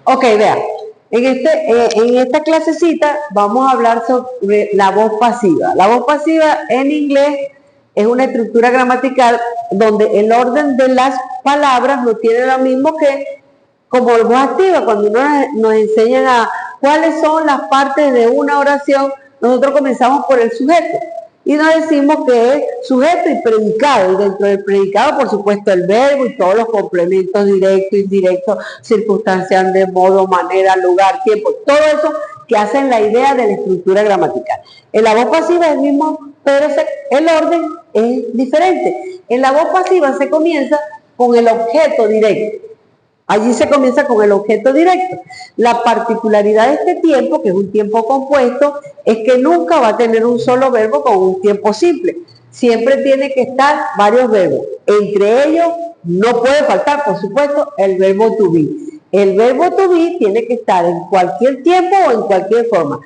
Ok, vea. En esta clasecita vamos a hablar sobre la voz pasiva. La voz pasiva en inglés es una estructura gramatical donde el orden de las palabras no tiene lo mismo que como voz activa. Cuando nos enseñan a cuáles son las partes de una oración, nosotros comenzamos por el sujeto y nos decimos que es sujeto y predicado, y dentro del predicado, por supuesto, el verbo y todos los complementos directos, indirectos, circunstancial, de modo, manera, lugar, tiempo, todo eso que hacen la idea de la estructura gramatical. En la voz pasiva es el mismo, pero el orden es diferente. En la voz pasiva se comienza con el objeto directo. Allí se comienza con el objeto directo. La particularidad de este tiempo, que es un tiempo compuesto, es que nunca va a tener un solo verbo con un tiempo simple. Siempre tiene que estar varios verbos. Entre ellos no puede faltar, por supuesto, el verbo to be. El verbo to be tiene que estar en cualquier tiempo o en cualquier forma.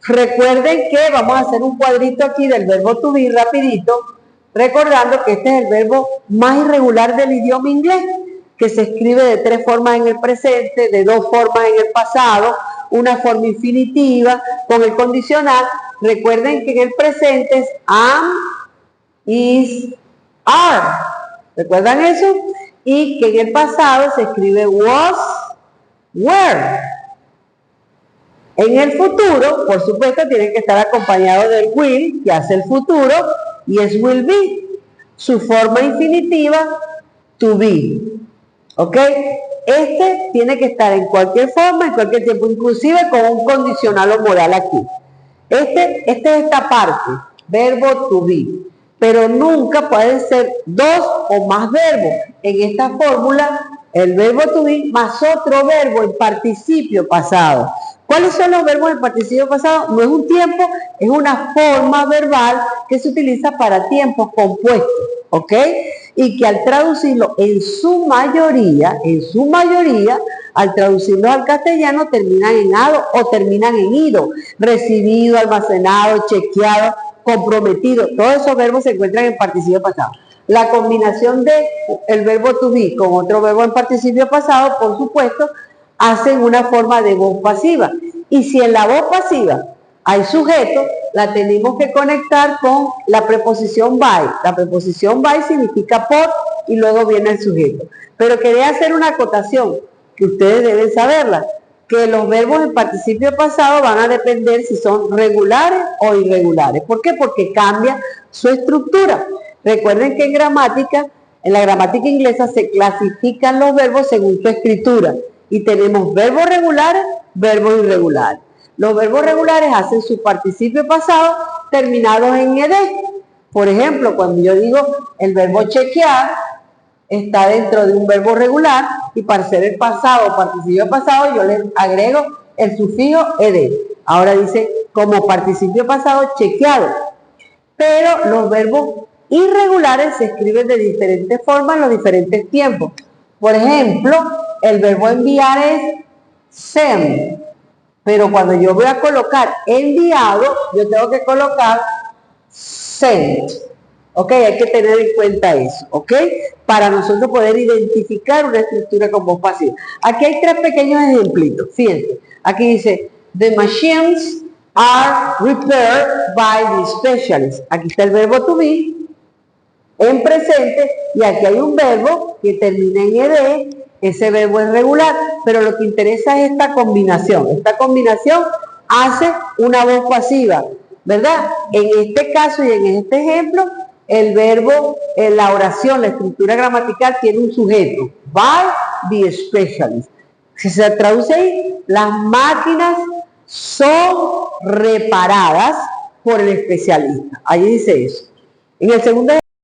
Recuerden que vamos a hacer un cuadrito aquí del verbo to be rapidito, recordando que este es el verbo más irregular del idioma inglés, que se escribe de 3 formas en el presente, de 2 formas en el pasado, una forma infinitiva, con el condicional. Recuerden que en el presente es am, is, are. ¿Recuerdan eso? Y que en el pasado se escribe was, were. En el futuro, por supuesto, tiene que estar acompañado del will, que hace el futuro, y es will be. Su forma infinitiva, to be. ¿Ok? Este tiene que estar en cualquier forma, en cualquier tiempo, inclusive con un condicional o modal aquí. Este es esta parte, verbo to be, pero nunca pueden ser 2 o más verbos. En esta fórmula, el verbo to be más otro verbo en participio pasado. ¿Cuáles son los verbos en participio pasado? No es un tiempo, es una forma verbal que se utiliza para tiempos compuestos, ¿ok? Y que al traducirlo en su mayoría, al traducirlo al castellano terminan en ado o terminan en ido, recibido, almacenado, chequeado, comprometido. Todos esos verbos se encuentran en participio pasado. La combinación de el verbo to be con otro verbo en participio pasado, por supuesto, hacen una forma de voz pasiva. Y si en la voz pasiva hay sujeto, la tenemos que conectar con la preposición by. La preposición by significa por y luego viene el sujeto. Pero quería hacer una acotación, que ustedes deben saberla, que los verbos en participio pasado van a depender si son regulares o irregulares. ¿Por qué? Porque cambia su estructura. Recuerden que en la gramática inglesa se clasifican los verbos según su escritura. Y tenemos verbos regulares, verbos irregulares. Los verbos regulares hacen su participio pasado terminados en ed. Por ejemplo, cuando yo digo el verbo chequear, está dentro de un verbo regular y para ser el pasado, participio pasado, yo le agrego el sufijo ed. Ahora dice como participio pasado chequeado. Pero los verbos irregulares se escriben de diferentes formas en los diferentes tiempos. Por ejemplo, el verbo enviar es send, pero cuando yo voy a colocar enviado, yo tengo que colocar sent. ¿Ok? Hay que tener en cuenta eso, ¿ok? Para nosotros poder identificar una estructura con voz pasiva. Aquí hay 3 pequeños ejemplitos, fíjense. Aquí dice, the machines are repaired by the specialist. Aquí está el verbo to be en presente y aquí hay un verbo que termina en ed. Ese verbo es regular, pero lo que interesa es esta combinación. Esta combinación hace una voz pasiva, ¿verdad? En este caso y en este ejemplo, el verbo, en la oración, la estructura gramatical tiene un sujeto, by the specialist. Si se traduce ahí, las máquinas son reparadas por el especialista. Allí dice eso. En el segundo